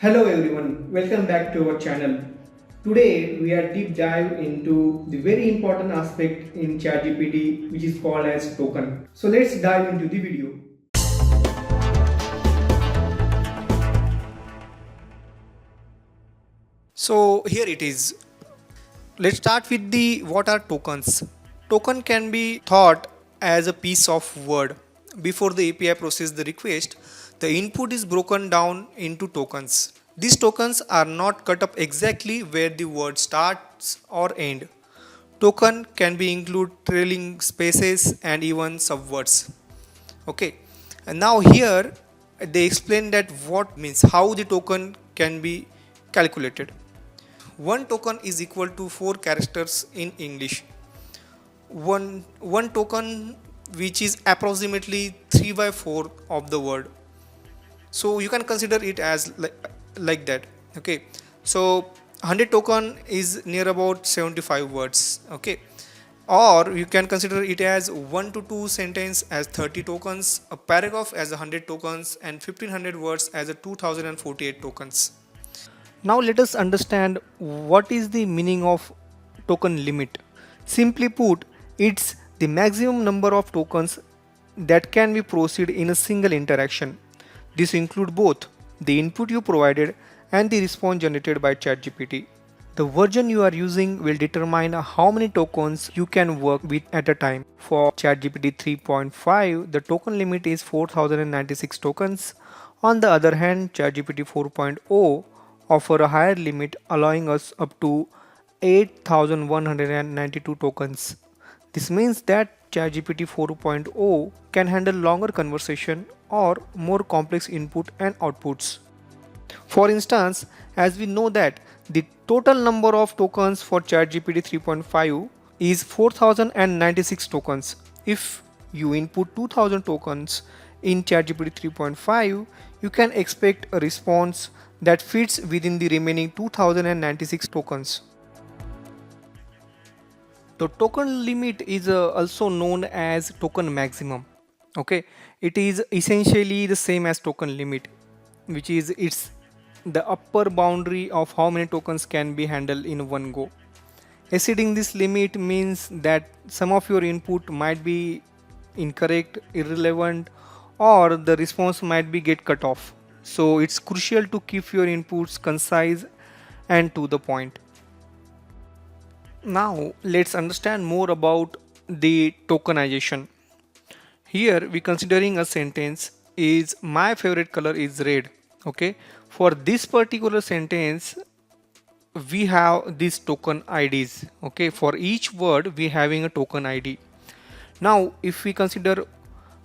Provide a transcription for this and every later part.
Hello everyone, welcome back to our channel. Today we are deep dive into the very important aspect in ChatGPT which is called as token. So let's dive into the video. So here it is. Let's start with the what are tokens. Token can be thought as a piece of word. Before the API processes the request, the input is broken down into tokens. These tokens are not cut up exactly where the word starts or end. Token can be include trailing spaces and even subwords. Okay, and now here they explain that what means how the token can be calculated. One token is equal to 4 characters in English. One token which is approximately 3 by 4 of the word. So you can consider it as like that. Okay. So 100 token is near about 75 words. Okay. Or you can consider it as 1 to 2 sentence as 30 tokens, a paragraph as 100 tokens, and 1500 words as a 2048 tokens. Now let us understand what is the meaning of token limit. Simply put, it's the maximum number of tokens that can be processed in a single interaction. This includes both the input you provided and the response generated by ChatGPT. The version you are using will determine how many tokens you can work with at a time. For ChatGPT 3.5, the token limit is 4096 tokens. On the other hand, ChatGPT 4.0 offer a higher limit allowing us up to 8192 tokens. This means that ChatGPT 4.0 can handle longer conversation or more complex input and outputs. For instance, as we know that the total number of tokens for ChatGPT 3.5 is 4096 tokens. If you input 2000 tokens in ChatGPT 3.5, you can expect a response that fits within the remaining 2096 tokens. The token limit is also known as token maximum. Okay, it is essentially the same as token limit, which is it's the upper boundary of how many tokens can be handled in one go. Exceeding this limit means that some of your input might be incorrect, irrelevant, or the response might be get cut off. So it's crucial to keep your inputs concise and to the point. Now let's understand more about the tokenization. Here we considering a sentence is my favorite color is red. Okay, for this particular sentence we have these token IDs. Okay, for each word we having a token ID. Now if we consider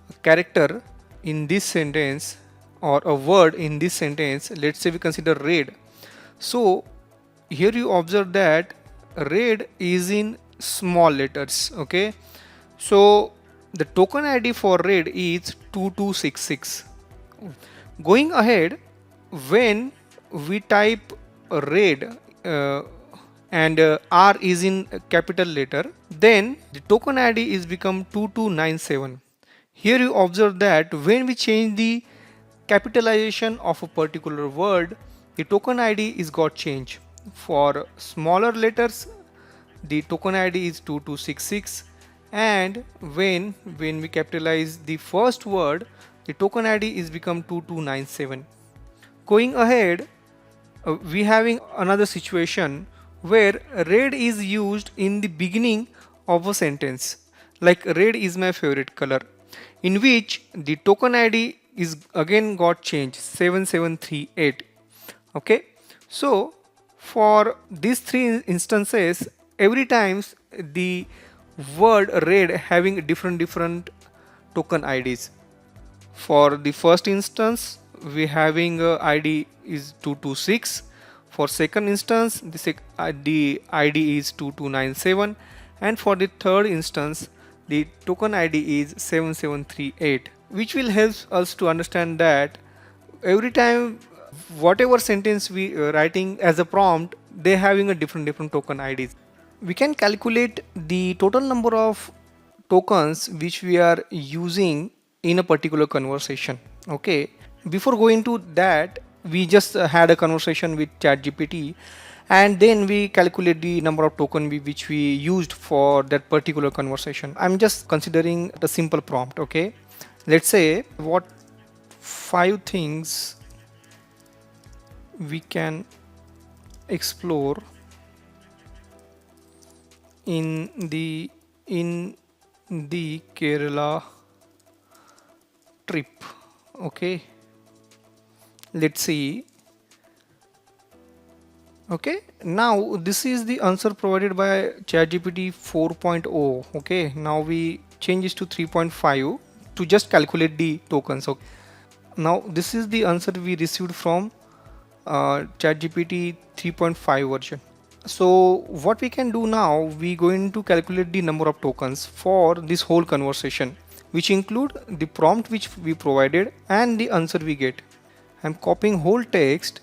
a character in this sentence or a word in this sentence, let's say we consider red. So here you observe that red is in small letters. Okay, so the token ID for red is 2266. Going ahead, when we type red and R is in a capital letter, then the token ID is become 2297. Here you observe that when we change the capitalization of a particular word, the token ID is got changed. For smaller letters, the token ID is 2266, and when we capitalize the first word, the token ID is become 2297. Going ahead, we having another situation where red is used in the beginning of a sentence, like red is my favorite color, in which the token ID is again got changed 7738. Okay, so for these three instances, every times the word red having different token IDs. For the first instance, we having ID is 226. For second instance, the ID is 2297, and for the third instance, the token ID is 7738, which will help us to understand that every time whatever sentence we writing as a prompt, they having a different token IDs. We can calculate the total number of tokens which we are using in a particular conversation. Okay, before going to that, we just had a conversation with ChatGPT, and then we calculate the number of token which we used for that particular conversation. I'm just considering the simple prompt. Okay, let's say what 5 things we can explore in the Kerala trip. Okay, let's see. Okay, now this is the answer provided by ChatGPT 4.0. Okay, now we change this to 3.5 to just calculate the tokens. Okay, now this is the answer we received from ChatGPT 3.5 version. So what we can do now, we going to calculate the number of tokens for this whole conversation, which include the prompt which we provided and the answer we get. I'm copying whole text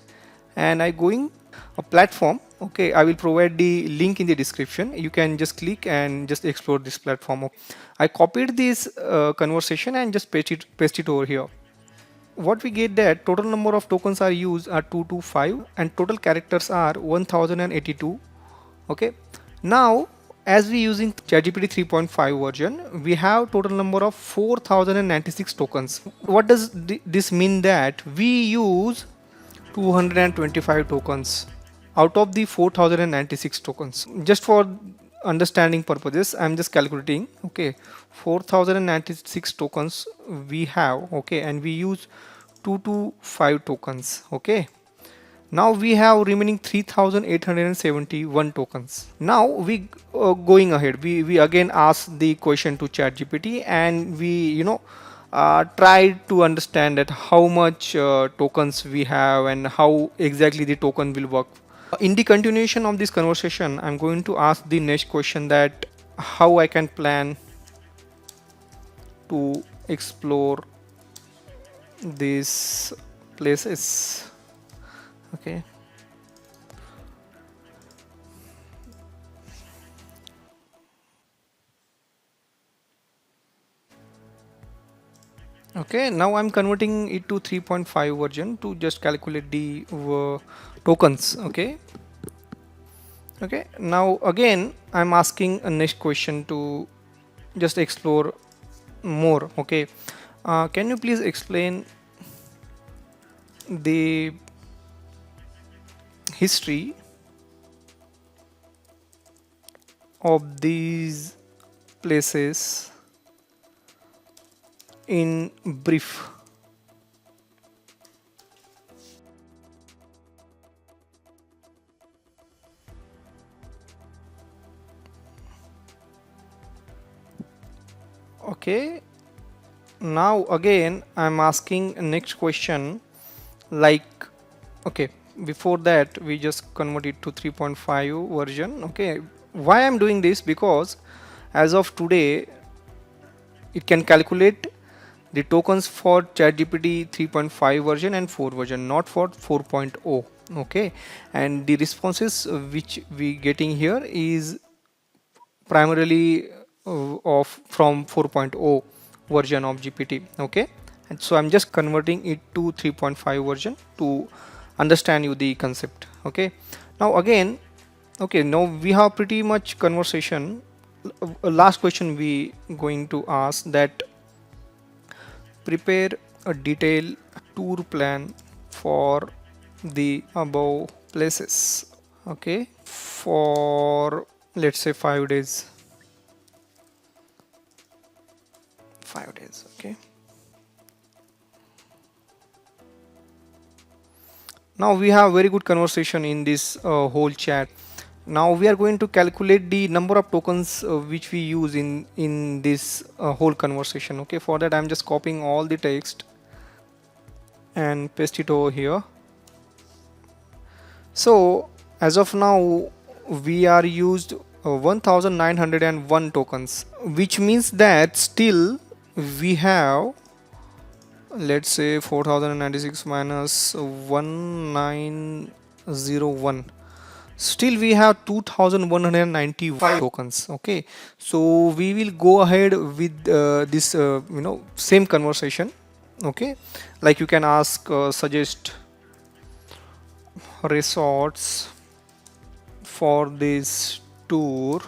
and I going a platform. Okay, I will provide the link in the description. You can just click and just explore this platform. I copied this conversation and just paste it over here. What we get that total number of tokens are used are 225 and total characters are 1082. Okay, now as we using ChatGPT 3.5 version, we have total number of 4096 tokens. What does this mean? That we use 225 tokens out of the 4096 tokens. Just for understanding purposes, I'm just calculating. Okay, 4096 tokens we have. Okay, and we use 225 tokens. Okay, now we have remaining 3871 tokens. Now we going ahead, we again ask the question to ChatGPT, and we try to understand that how much tokens we have and how exactly the token will work. In the continuation of this conversation, I'm going to ask the next question, that how I can plan to explore these places. Okay, okay, now I'm converting it to 3.5 version to just calculate the tokens. Okay, now again I'm asking a next question to just explore more. Okay, can you please explain the history of these places in brief? Okay, now again I'm asking next question, like, okay, before that we just convert it to 3.5 version. Okay, why I'm doing this? Because as of today it can calculate the tokens for ChatGPT 3.5 version and 4 version, not for 4.0. Okay, and the responses which we getting here is primarily of from 4.0 version of GPT. Okay, and so I'm just converting it to 3.5 version to understand you the concept. Okay, now again, okay, now we have pretty much conversation. Last question we going to ask, that prepare a detailed tour plan for the above places. Okay, for let's say 5 days. 5 days. Okay, now we have very good conversation in this whole chat. Now we are going to calculate the number of tokens which we use in this whole conversation. Okay, for that I'm just copying all the text and paste it over here. So as of now we are used 1901 tokens, which means that still we have, let's say 4096 minus 1901, still we have 2195 tokens. Okay, so we will go ahead with this same conversation. Okay, like you can ask suggest resorts for this tour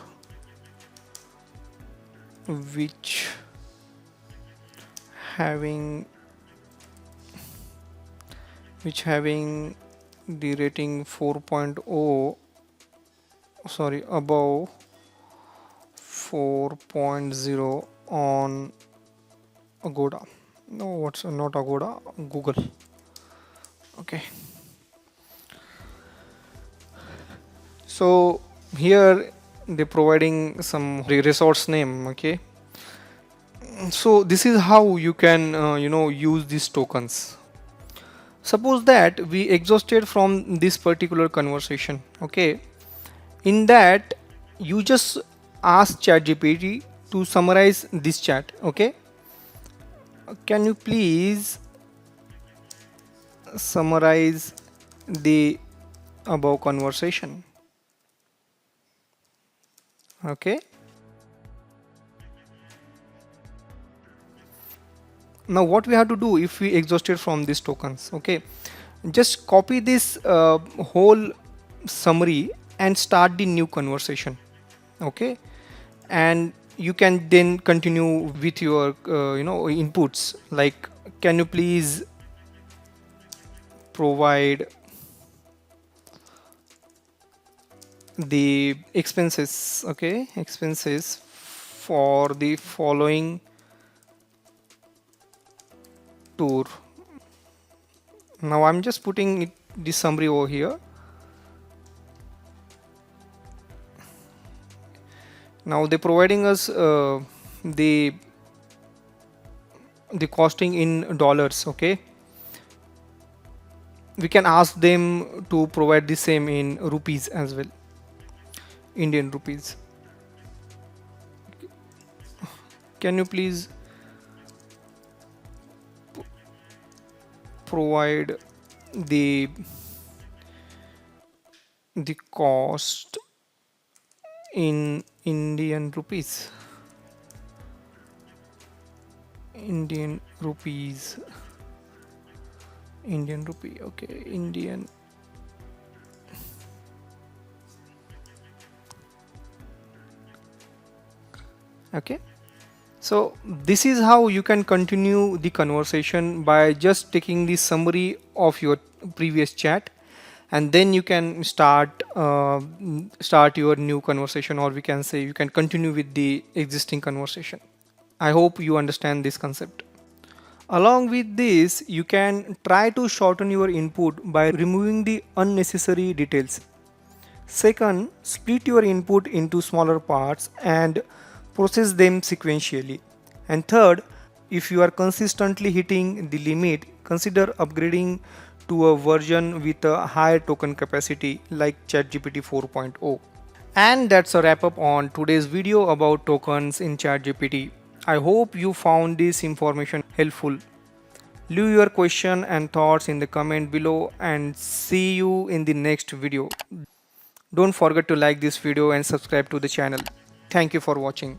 which having the rating 4.0, sorry, above 4.0 on Agoda. No, what's not Agoda, Google. Okay, so here they're providing some resource name. Okay, so this is how you can use these tokens. Suppose that we exhausted from this particular conversation. Okay, in that you just ask ChatGPT to summarize this chat. Okay, can you please summarize the above conversation? Okay, now what we have to do if we exhausted from these tokens? Okay, just copy this whole summary and start the new conversation. Okay, and you can then continue with your inputs, like can you please provide the expenses, okay, expenses for the following tour. Now I'm just putting the summary over here. Now they're providing us the costing in dollars. Okay, we can ask them to provide the same in rupees as well, Indian rupees. Can you please provide the cost in Indian rupees? Indian rupees, Indian rupee. Okay, Indian. Okay, so this is how you can continue the conversation by just taking the summary of your previous chat, and then you can start your new conversation, or we can say you can continue with the existing conversation. I hope you understand this concept. Along with this, you can try to shorten your input by removing the unnecessary details. Second, split your input into smaller parts and process them sequentially. And third, if you are consistently hitting the limit, consider upgrading to a version with a higher token capacity like ChatGPT 4.0. And that's a wrap up on today's video about tokens in ChatGPT. I hope you found this information helpful. Leave your question and thoughts in the comment below, and see you in the next video. Don't forget to like this video and subscribe to the channel. Thank you for watching.